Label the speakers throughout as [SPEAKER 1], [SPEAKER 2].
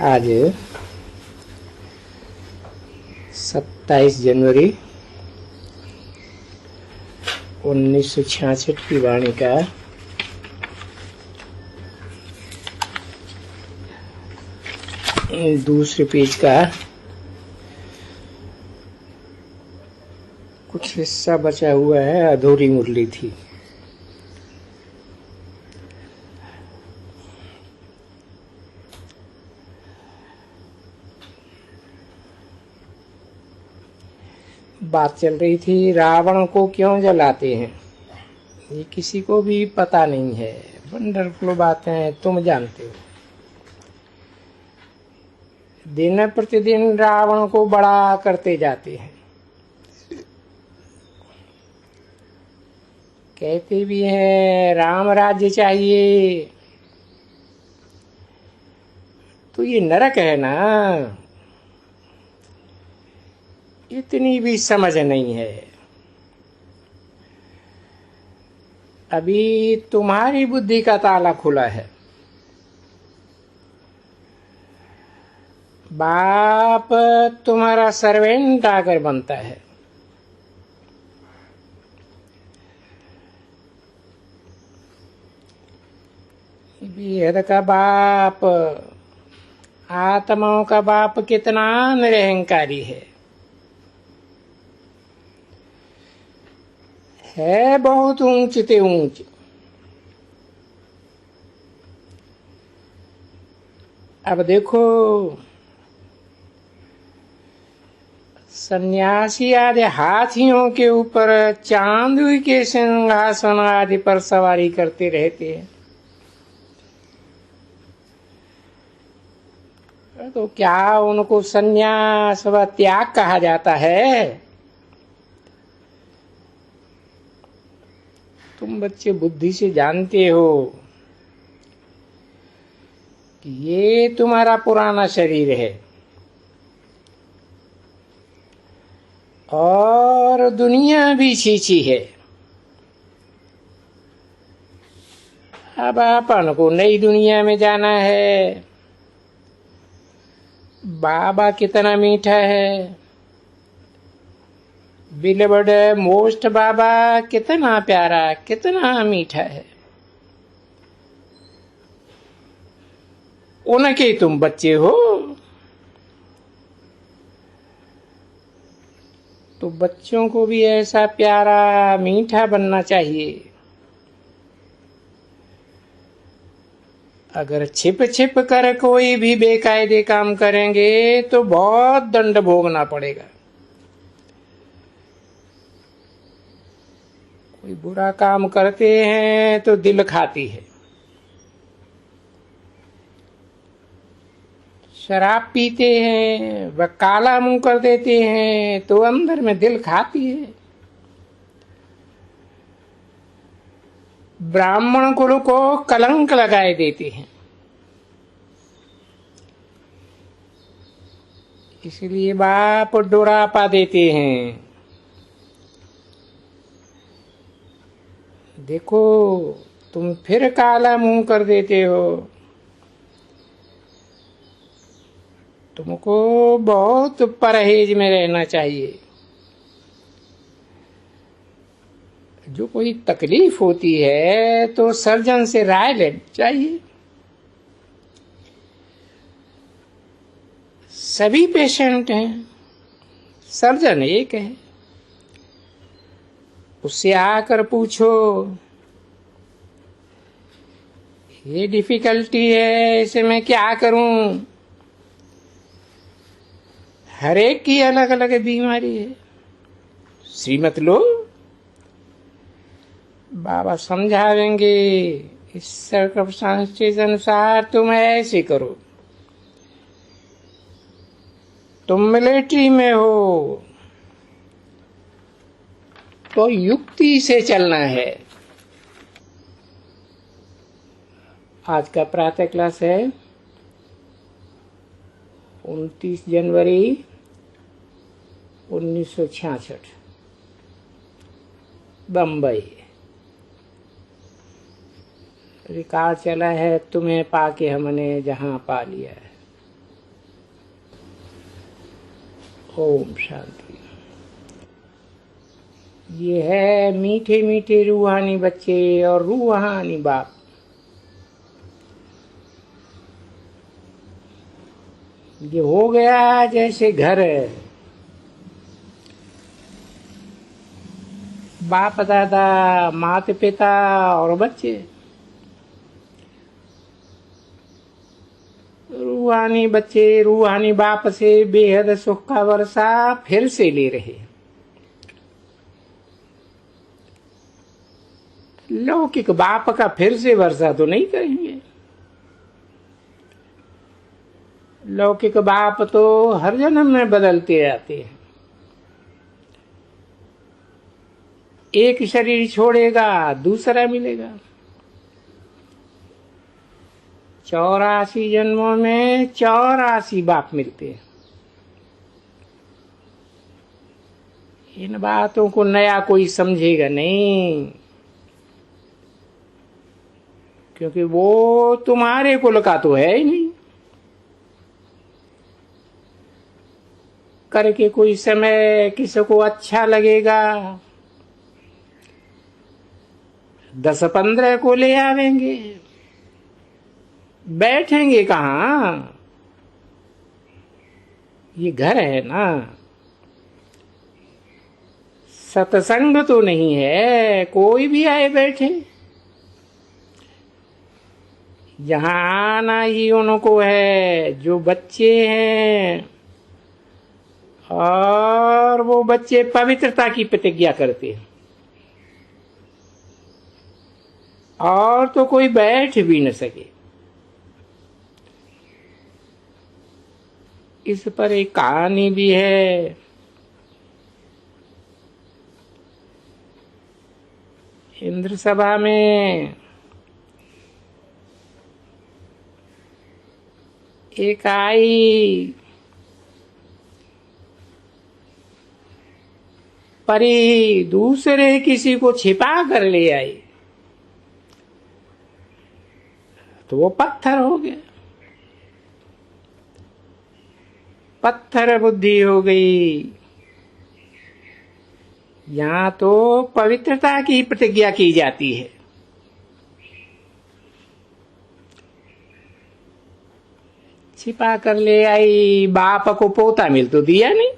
[SPEAKER 1] आज 27 जनवरी 1966 की वाणी का दूसरे पेज का कुछ हिस्सा बचा हुआ है। अधूरी मुरली थी। बात चल रही थी, रावण को क्यों जलाते हैं ये किसी को भी पता नहीं है। वंडरफुल बातें तुम जानते हो। दिन प्रतिदिन रावण को बड़ा करते जाते हैं। कहते भी हैं राम राज्य चाहिए, तो ये नरक है ना, इतनी भी समझ नहीं है। अभी तुम्हारी बुद्धि का ताला खुला है। बाप तुम्हारा सर्वेंट आकर बनता है। बेहद का बाप, आत्माओं का बाप कितना निरहंकारी है बहुत ऊंच ते ऊंच। अब देखो, सन्यासी आदि हाथियों के ऊपर चांदी के सिंहासन आदि पर सवारी करते रहते हैं, तो क्या उनको सन्यास व त्याग कहा जाता है? तुम बच्चे बुद्धि से जानते हो कि ये तुम्हारा पुराना शरीर है और दुनिया भी छीछी है। अब अपन को नई दुनिया में जाना है। बाबा कितना मीठा है, बिलवड मोस्ट बाबा कितना प्यारा, कितना मीठा है। उनके तुम बच्चे हो, तो बच्चों को भी ऐसा प्यारा मीठा बनना चाहिए। अगर छिप छिप कर कोई भी बेकायदे काम करेंगे तो बहुत दंड भोगना पड़ेगा। कोई बुरा काम करते हैं तो दिल खाती है, शराब पीते हैं व काला मुंह कर देते हैं तो अंदर में दिल खाती है। ब्राह्मण कुल को कलंक लगाए देते हैं। इसलिए बाप डोरापा देते हैं। देखो, तुम फिर काला मुंह कर देते हो। तुमको बहुत परहेज में रहना चाहिए। जो कोई तकलीफ होती है तो सर्जन से राय लेनी चाहिए। सभी पेशेंट हैं, सर्जन एक है। उससे आकर पूछो, ये डिफिकल्टी है, इसे मैं क्या करूं? हर एक की अलग अलग बीमारी है। श्रीमत लो, बाबा समझावेंगे। इस सर्कमस्टांसेस अनुसार तुम ऐसे करो। तुम मिलिट्री में हो तो युक्ति से चलना है। आज का प्रातः क्लास है 29 जनवरी 1966, बम्बई। रिकॉर्ड चला है, तुम्हें पाके हमने जहां पा लिया है। ओम शांति। ये है मीठे मीठे रूहानी बच्चे और रूहानी बाप। ये हो गया जैसे घर, बाप दादा, माता पिता और बच्चे। रूहानी बच्चे रूहानी बाप से बेहद सुख का वर्षा फिर से ले रहे। लौकिक बाप का फिर से वर्षा तो नहीं करेंगे। लौकिक बाप तो हर जन्म में बदलते रहते हैं। एक शरीर छोड़ेगा दूसरा मिलेगा। 84 जन्मों में 84 बाप मिलते हैं। इन बातों को नया कोई समझेगा नहीं, क्योंकि वो तुम्हारे कुल का तो है ही नहीं। करके कोई समय किसी को अच्छा लगेगा, 10-15 को ले आवेंगे। बैठेंगे कहाँ? ये घर है ना, सत्संग तो नहीं है। कोई भी आए बैठे, यहाँ आना ही उनको है जो बच्चे हैं। और वो बच्चे पवित्रता की प्रतिज्ञा करते हैं, और तो कोई बैठ भी न सके। इस पर एक कहानी भी है। इंद्र सभा में एक आई परी, दूसरे किसी को छिपा कर ले आई तो वो पत्थर हो गया। पत्थर बुद्धि हो गई। यहां तो पवित्रता की प्रतिज्ञा की जाती है। छिपा कर ले आई, बाप को पोता मिल तो दिया नहीं।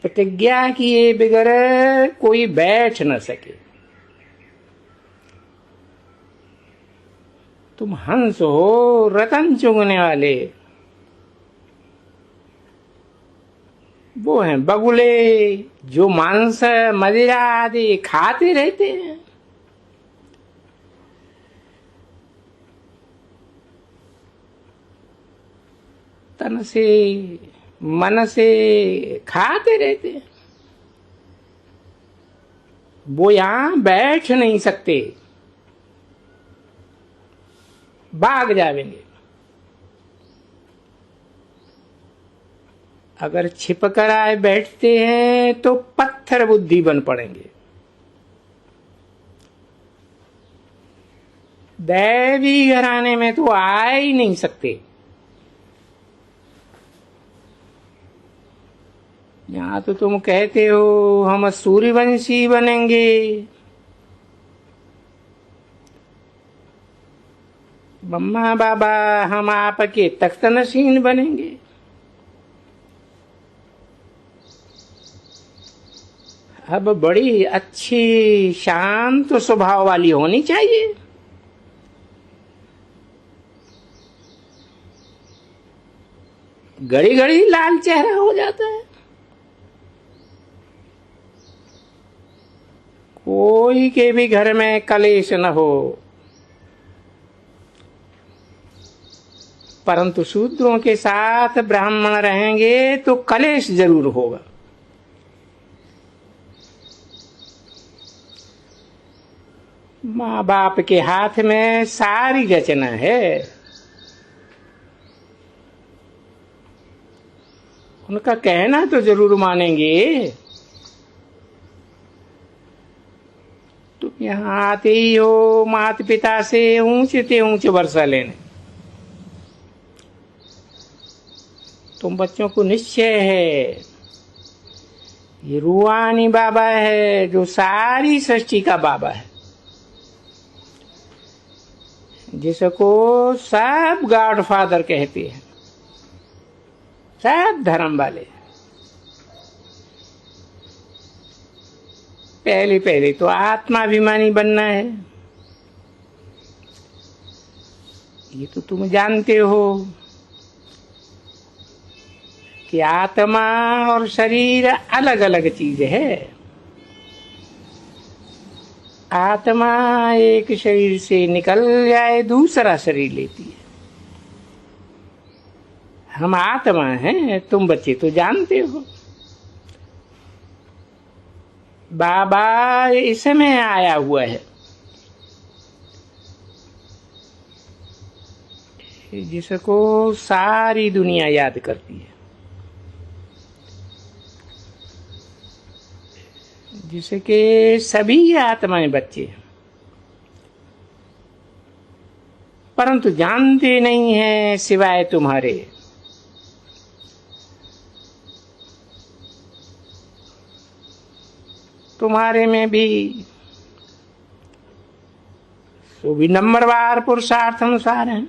[SPEAKER 1] प्रतिज्ञा किए बगैर कोई बैठ न सके। तुम हंस हो, रतन चुगने वाले। वो हैं बगुले जो मांस मदिरा आदि खाते रहते हैं। तन से मन से खाते रहते हैं। वो यहां बैठ नहीं सकते, भाग जाएंगे। अगर छिप कर आए बैठते हैं तो पत्थर बुद्धि बन पड़ेंगे। दैवी घराने में तो आ ही नहीं सकते। यहां तो तुम कहते हो हम सूर्यवंशी बनेंगे, मम्मा बाबा हम आपके तख्त नशीन बनेंगे। अब बड़ी अच्छी शांत स्वभाव वाली होनी चाहिए। घड़ी घड़ी लाल चेहरा हो जाता है। कोई के भी घर में कलेश न हो, परंतु शूद्रों के साथ ब्राह्मण रहेंगे तो कलेश जरूर होगा। माँ बाप के हाथ में सारी रचना है। उनका कहना तो जरूर मानेंगे। यहाँ आते ही हो माता पिता से ऊंचे ते ऊंचे वर्षा लेने। तुम बच्चों को निश्चय है ये रूहानी बाबा है जो सारी सृष्टि का बाबा है, जिसको सब गॉड फादर कहते हैं, सब धर्म वाले। पहले तो आत्माभिमानी बनना है, ये तो तुम जानते हो कि आत्मा और शरीर अलग अलग चीज है। आत्मा एक शरीर से निकल जाए दूसरा शरीर लेती है। हम आत्मा हैं, तुम बच्चे तो जानते हो। बाबा इसमें आया हुआ है जिसको सारी दुनिया याद करती है, जिसके सभी आत्माएं बच्चे हैं, परंतु जानते नहीं हैं सिवाय तुम्हारे। तुम्हारे में भी वो भी नंबरवार पुरुषार्थ अनुसार हैं।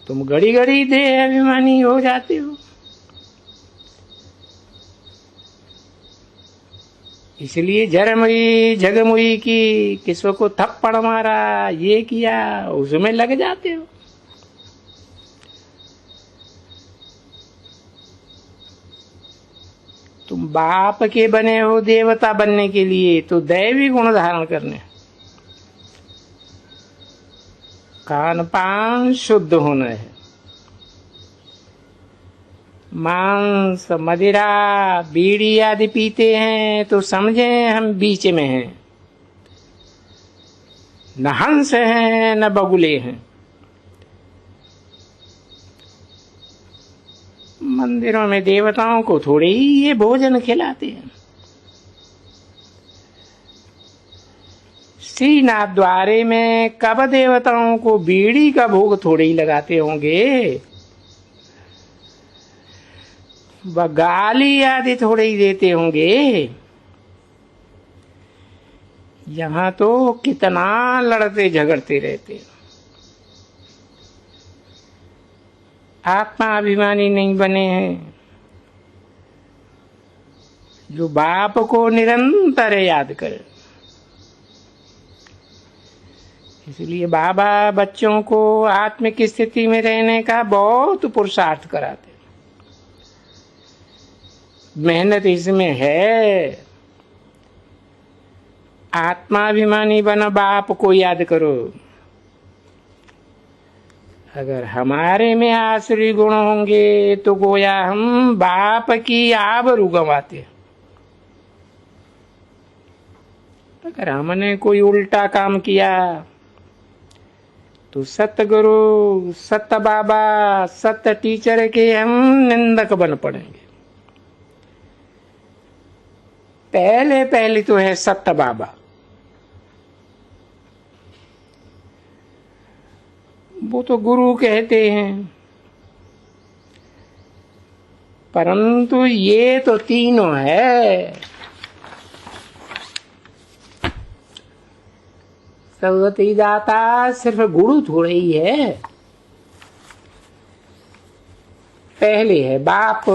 [SPEAKER 1] तुम घड़ी घड़ी देह अभिमानी हो जाते हो, इसलिए जरमुई झगमुई की किसको को थप्पड़ मारा, ये किया, उसमें लग जाते हो। तुम बाप के बने हो देवता बनने के लिए, तो दैवी गुण धारण करने। खान पान शुद्ध होना है। मांस मदिरा बीड़ी आदि पीते हैं तो समझें हम बीच में हैं, न हंस हैं न बगुले हैं। मंदिरों में देवताओं को थोड़े ही ये भोजन खिलाते हैं। श्रीनाथ द्वारे में कब देवताओं को बीड़ी का भोग थोड़े ही लगाते होंगे, व गाली आदि थोड़े ही देते होंगे। यहाँ तो कितना लड़ते झगड़ते रहते। आत्मा अभिमानी नहीं बने हैं, जो बाप को निरंतर याद करे। इसलिए बाबा बच्चों को आत्मिक स्थिति में रहने का बहुत पुरुषार्थ कराते। मेहनत इसमें है। आत्माभिमानी बनो, बाप को याद करो। अगर हमारे में आसुरी गुण होंगे तो गोया हम बाप की आबरू गंवाते। अगर हमने कोई उल्टा काम किया तो सतगुरु, सत बाबा, सत टीचर के हम निंदक बन पड़ेंगे। पहले तो है सत बाबा, वो तो गुरु कहते हैं, परंतु ये तो तीनों है। सदगति दाता सिर्फ गुरु थोड़े ही है। पहले है बाप,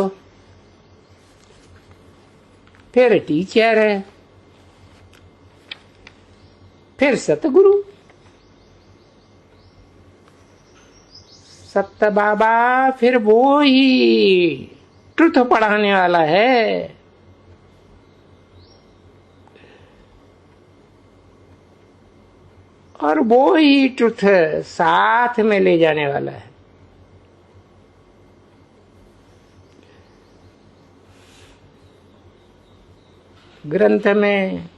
[SPEAKER 1] फिर टीचर है, फिर सतगुरु। सत बाबा फिर वो ही ट्रुथ पढ़ाने वाला है। और वो ही ट्रुथ साथ में ले जाने वाला है। ग्रंथ में,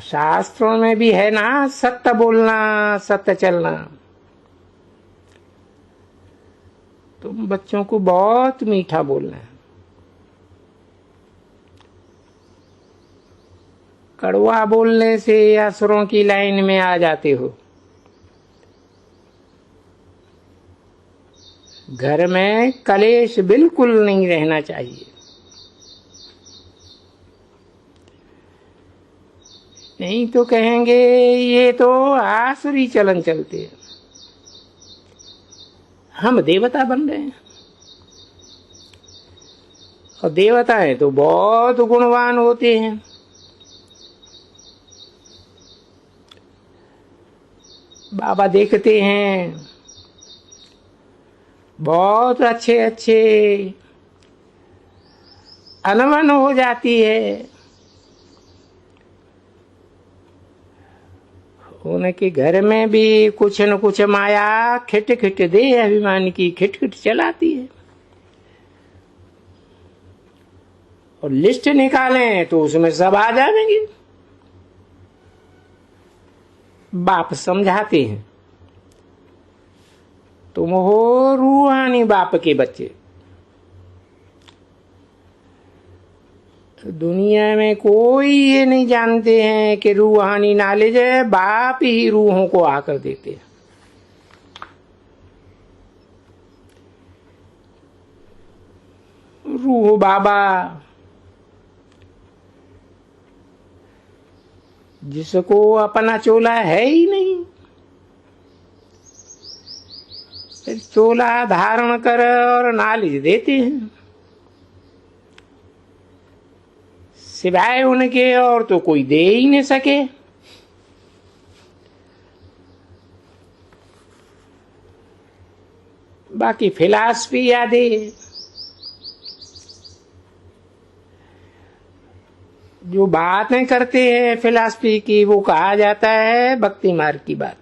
[SPEAKER 1] शास्त्रों में भी है ना, सत्य बोलना, सत्य चलना। तुम बच्चों को बहुत मीठा बोलना है। कड़वा बोलने से असुरों की लाइन में आ जाते हो। घर में कलेश बिल्कुल नहीं रहना चाहिए। नहीं तो कहेंगे ये तो आसुरी चलन चलते हैं, हम देवता बन रहे हैं। और देवताएं तो बहुत गुणवान होते हैं। बाबा देखते हैं बहुत अच्छे अच्छे अनबन हो जाती है। उनके घर में भी कुछ न कुछ माया खिट खिट दे अभिमान की खिट खिट चलाती है। और लिस्ट निकालें तो उसमें सब आ जाएंगे। बाप समझाते हैं, तुम हो रूहानी बाप के बच्चे। दुनिया में कोई ये नहीं जानते हैं कि रूहानी नॉलेज है, बाप ही रूहों को आकर देते हैं। रूह बाबा जिसको अपना चोला है ही नहीं, फिर चोला धारण कर और नॉलेज देते हैं। सिवाय उनके और तो कोई दे ही नहीं सके। बाकी फिलॉसफी यादें जो बातें करते हैं फिलॉसफी की, वो कहा जाता है भक्ति मार्ग की बात।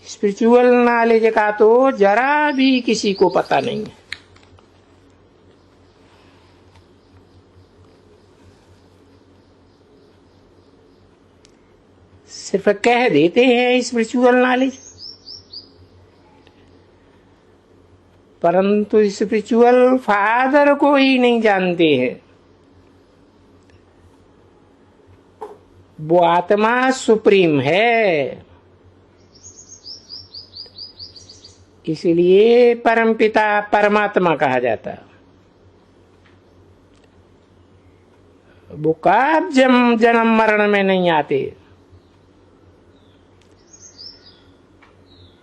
[SPEAKER 1] स्पिरिचुअल नॉलेज का तो जरा भी किसी को पता नहीं है। सिर्फ कह देते हैं स्पिरिचुअल नॉलेज, परंतु स्पिरिचुअल फादर को ही नहीं जानते हैं। वो आत्मा सुप्रीम है, इसलिए परमपिता परमात्मा कहा जाता। वो कब जन्म मरण में नहीं आते।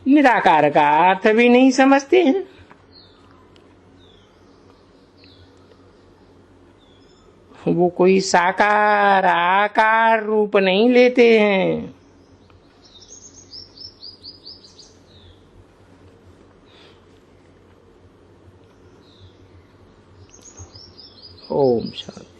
[SPEAKER 1] निराकार का अर्थ भी नहीं समझते हैं। वो कोई साकार आकार रूप नहीं लेते हैं। ओम शांति।